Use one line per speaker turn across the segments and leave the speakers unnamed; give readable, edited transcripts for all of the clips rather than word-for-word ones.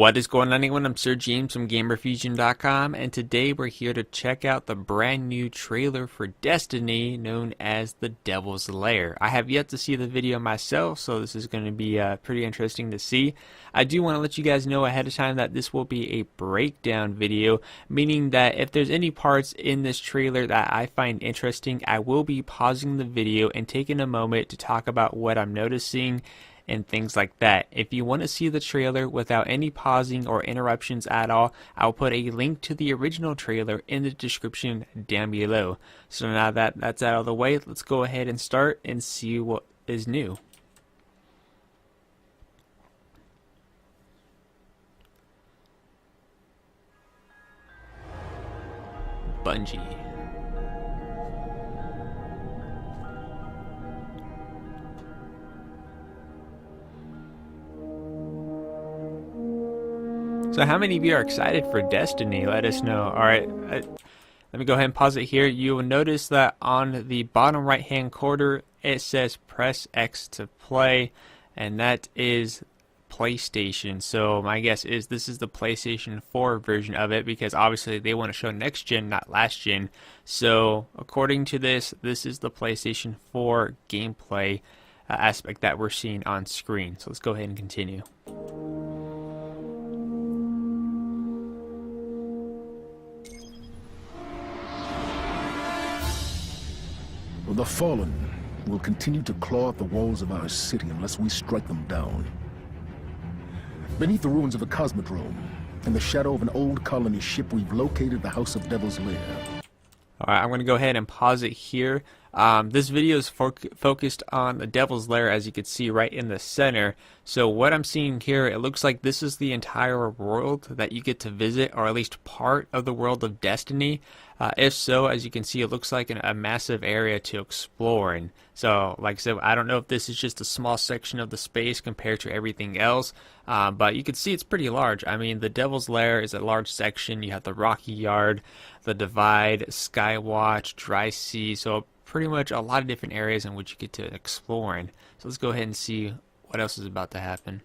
What is going on, everyone? I'm Sir James from Gamerfuzion.com, and today we're here to check out the brand new trailer for Destiny known as The Devil's Lair. I have yet to see the video myself, so this is going to be pretty interesting to see. I do want to let you guys know ahead of time that this will be a breakdown video, meaning that if there's any parts in this trailer that I find interesting, I will be pausing the video and taking a moment to talk about what I'm noticing and things like that. If you want to see the trailer without any pausing or interruptions at all, I'll put a link to the original trailer in the description down below. So now that that's out of the way, let's go ahead and start and see what is new. Bungie. So how many of you are excited for Destiny? Let us know. Alright, let me go ahead and pause it here. You will notice that on the bottom right hand corner it says press X to play, and that is PlayStation. So my guess is this is the PlayStation 4 version of it, because obviously they want to show next gen, not last gen. So according to this is the PlayStation 4 gameplay aspect that we're seeing on screen. So let's go ahead and continue.
The Fallen will continue to claw at the walls of our city unless we strike them down. Beneath the ruins of the Cosmodrome, in the shadow of an old colony ship, we've located the House of Devil's Lair.
Alright, I'm going to go ahead and pause it here. This video is focused on the Devil's Lair, as you can see right in the center. So what I'm seeing here, it looks like this is the entire world that you get to visit, or at least part of the world of Destiny. If so, as you can see, it looks like a massive area to explore. And so, like I said, I don't know if this is just a small section of the space compared to everything else, but you can see it's pretty large. I mean, the Devil's Lair is a large section. You have the Rocky Yard, the Divide, Skywatch, Dry Sea, so pretty much a lot of different areas in which you get to explore in. So let's go ahead and see what else is about to happen.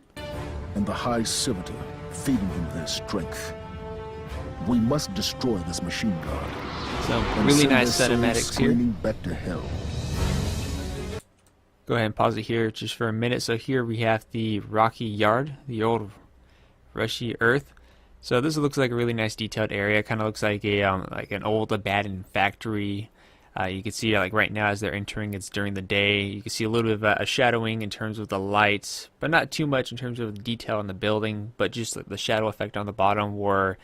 And the High Servitor, feeding them their strength. We must destroy this machine god.
Some really nice cinematics here.
Back to hell.
Go ahead and pause it here just for a minute. So here we have the Rocky Yard, the old rushy earth. So this looks like a really nice detailed area. Kind of looks like a like an old abandoned factory. You can see like right now as they're entering, it's during the day. You can see a little bit of a shadowing in terms of the lights, but not too much in terms of the detail in the building, but just like the shadow effect on the bottom, where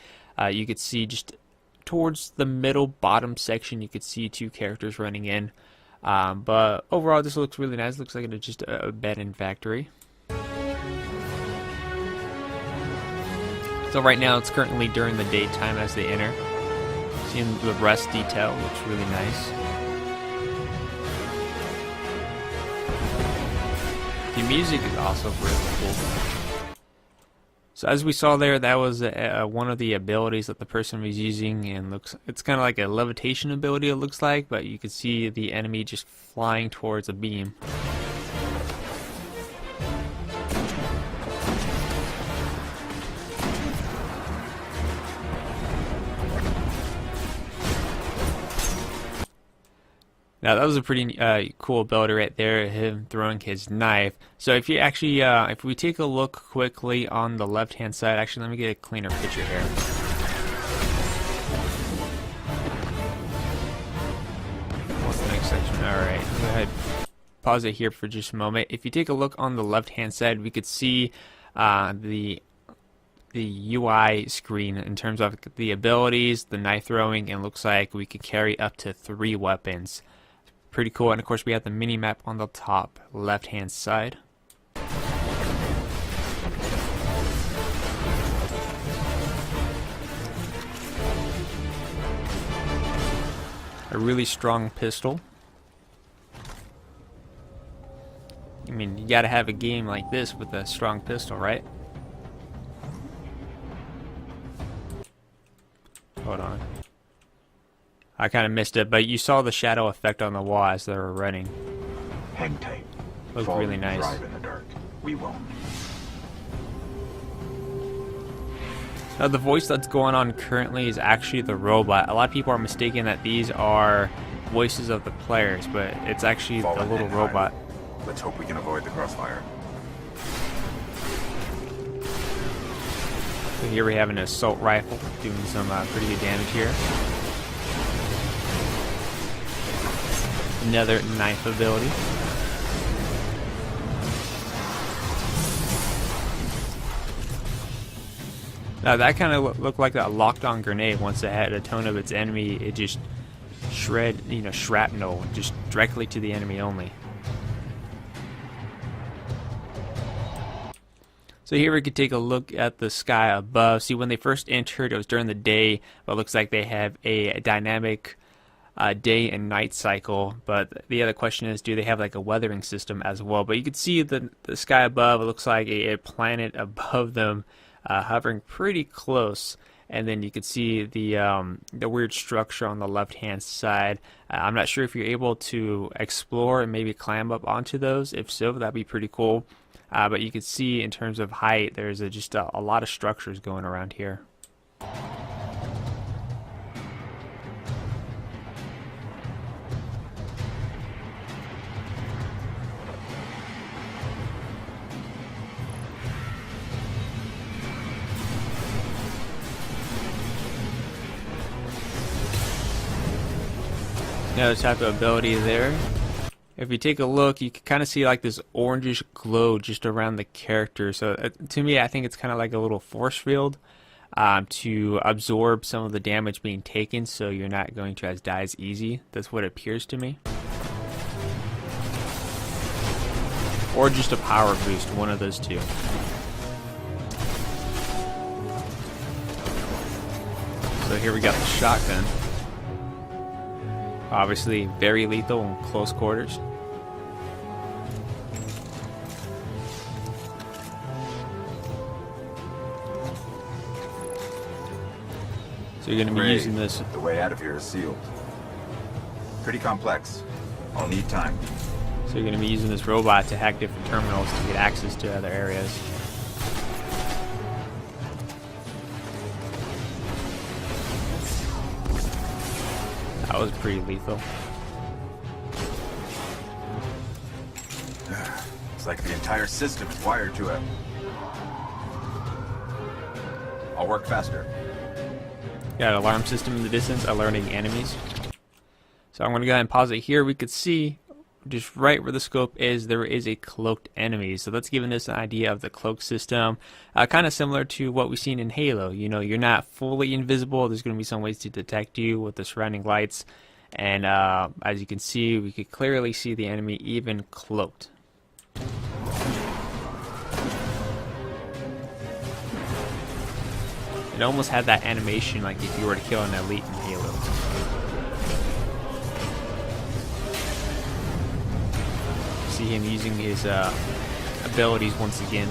you could see just towards the middle bottom section, you could see two characters running in. But overall, this looks really nice. Looks like it's just a abandoned factory. So right now it's currently during the daytime as they enter. Seeing the rust detail looks really nice. The music is also really cool. So as we saw there, that was one of the abilities that the person was using, and it's kind of like a levitation ability, it looks like, but you can see the enemy just flying towards a beam. Now that was a pretty cool ability right there, him throwing his knife. So if you actually, if we take a look quickly on the left hand side, actually let me get a cleaner picture here. What's the next section? Alright, go ahead, pause it here for just a moment. If you take a look on the left hand side, we could see the UI screen in terms of the abilities, the knife throwing, and it looks like we could carry up to 3 weapons. Pretty cool. And of course we have the mini map on the top left hand side. A really strong pistol. I mean, you gotta have a game like this with a strong pistol, right? Hold on. I kind of missed it, but you saw the shadow effect on the wall as they were running.
Hang tight.
Looked really nice.
Drive in the dark. We won't.
Now the voice that's going on currently is actually the robot. A lot of people are mistaken that these are voices of the players, but it's actually the little robot.
Let's hope we can avoid the crossfire.
So here we have an assault rifle doing some pretty good damage here. Another knife ability. Now that kind of looked like a locked-on grenade. Once it had a tone of its enemy, it just shrapnel just directly to the enemy only. So here we could take a look at the sky above. See, when they first entered, it was during the day, but it looks like they have a dynamic day and night cycle. But the other question is, do they have like a weathering system as well? But you can see the sky above. It looks like a planet above them, hovering pretty close. And then you can see the weird structure on the left-hand side. I'm not sure if you're able to explore and maybe climb up onto those. If so, that'd be pretty cool. But you can see in terms of height, there's just a lot of structures going around here. Another type of ability there. If you take a look, you can kind of see like this orangish glow just around the character. So to me, I think it's kind of like a little force field to absorb some of the damage being taken, so you're not going to die as easy. That's what it appears to me. Or just a power boost, one of those two. So here we got the shotgun. Obviously very lethal in close quarters. So you're going to be using this.
The way out of here is sealed. Pretty complex. I'll need time.
So you're going to be using this robot to hack different terminals to get access to other areas. That was pretty lethal.
Looks like the entire system is wired to it. I'll work faster.
Got an alarm system in the distance, alerting enemies. So I'm going to go ahead and pause it here. We could see just right where the scope is, there is a cloaked enemy. So that's giving us an idea of the cloak system. Kind of similar to what we've seen in Halo. You know, you're not fully invisible. There's going to be some ways to detect you with the surrounding lights. And as you can see, we could clearly see the enemy even cloaked. It almost had that animation like if you were to kill an elite in Halo. See him using his abilities once again.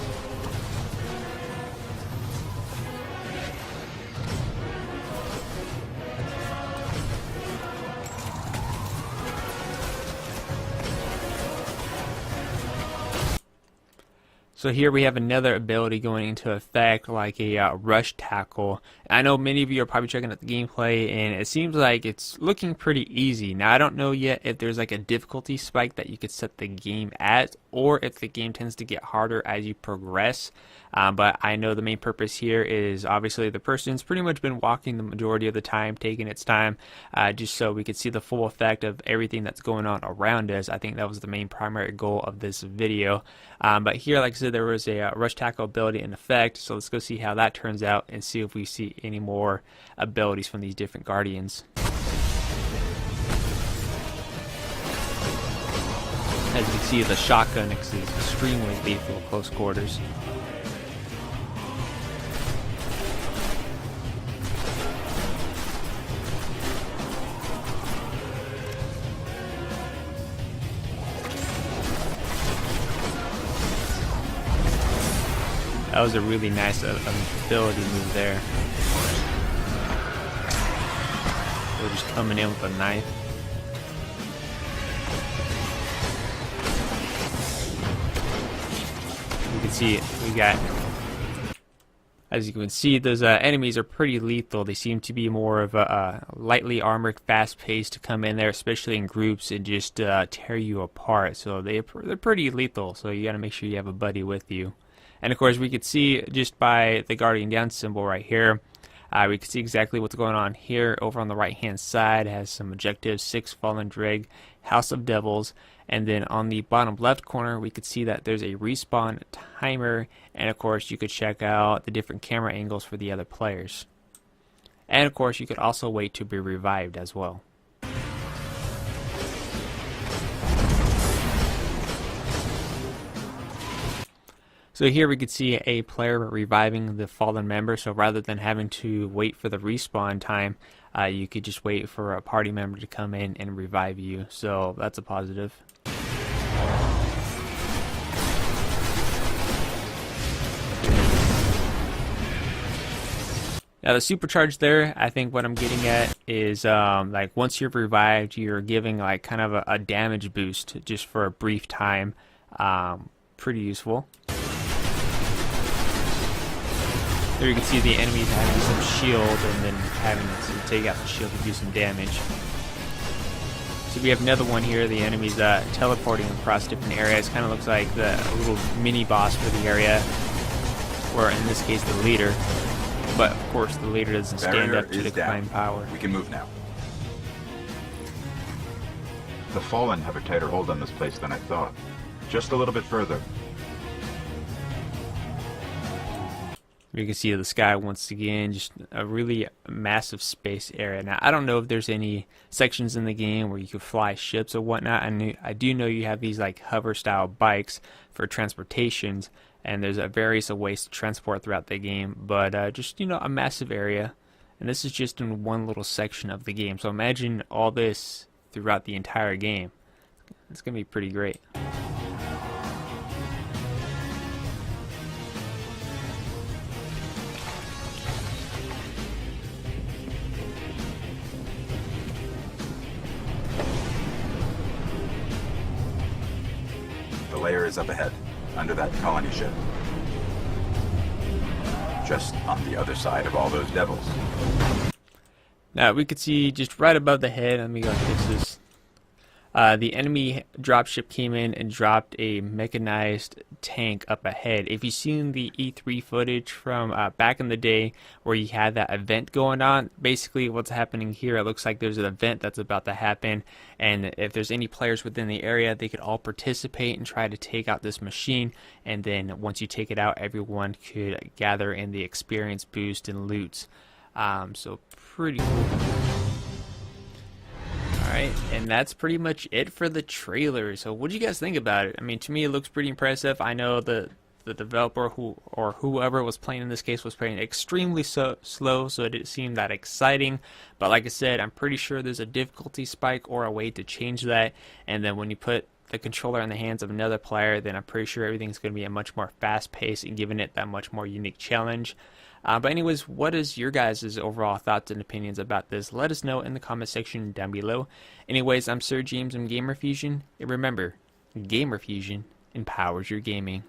So here we have another ability going into effect, like a rush tackle. I know many of you are probably checking out the gameplay, and it seems like it's looking pretty easy. Now I don't know yet if there's like a difficulty spike that you could set the game at, or if the game tends to get harder as you progress. But I know the main purpose here is obviously the person's pretty much been walking the majority of the time, taking its time, just so we could see the full effect of everything that's going on around us. I think that was the main primary goal of this video. But here, like I said, there was a rush tackle ability in effect, so let's go see how that turns out and see if we see any more abilities from these different guardians. As you can see, the shotgun is extremely lethal at close quarters. That was a really nice ability move there. They're just coming in with a knife. You can see it. We got As you can see, those enemies are pretty lethal. They seem to be more of a lightly armored, fast-paced to come in there, especially in groups, and just tear you apart. So they're pretty lethal. So you got to make sure you have a buddy with you. And of course, we could see just by the Guardian Down symbol right here, we can see exactly what's going on here. Over on the right-hand side, it has some objectives: 6 Fallen Dreg, House of Devils, and then on the bottom left corner, we could see that there's a respawn timer, and of course, you could check out the different camera angles for the other players. And of course, you could also wait to be revived as well. So here we could see a player reviving the fallen member. So rather than having to wait for the respawn time, you could just wait for a party member to come in and revive you. So that's a positive. Now the supercharge there, I think what I'm getting at is like once you're revived, you're giving like kind of a damage boost just for a brief time. Pretty useful. There you can see the enemies having some shield and then having to take out the shield to do some damage. So we have another one here. The enemies teleporting across different areas. Kind of looks like the little mini boss for the area, or in this case the leader. But of course the leader doesn't stand up to the combined power.
We can move now. The Fallen have a tighter hold on this place than I thought. Just a little bit further.
You can see the sky once again, just a really massive space area. Now, I don't know if there's any sections in the game where you could fly ships or whatnot. I do know you have these like hover-style bikes for transportations, and there's various ways to transport throughout the game. But just, you know, a massive area, and this is just in one little section of the game. So imagine all this throughout the entire game. It's gonna be pretty great.
The Lair is up ahead, under that colony ship. Just on the other side of all those devils.
Now we could see just right above the head. Let me go fix this. The enemy dropship came in and dropped a mechanized tank up ahead. If you've seen the E3 footage from back in the day where you had that event going on, basically what's happening here, it looks like there's an event that's about to happen, and if there's any players within the area, they could all participate and try to take out this machine, and then once you take it out, everyone could gather in the experience boost and loots. So pretty cool. Alright, and that's pretty much it for the trailer. So what do you guys think about it? I mean, to me it looks pretty impressive. I know the developer or whoever was playing in this case was playing extremely slow, so it didn't seem that exciting. But like I said, I'm pretty sure there's a difficulty spike or a way to change that. And then when you put the controller in the hands of another player, then I'm pretty sure everything's going to be a much more fast pace and giving it that much more unique challenge. But anyways, what is your guys' overall thoughts and opinions about this? Let us know in the comment section down below. Anyways, I'm Sir James from Gamerfuzion, and remember, Gamerfuzion empowers your gaming.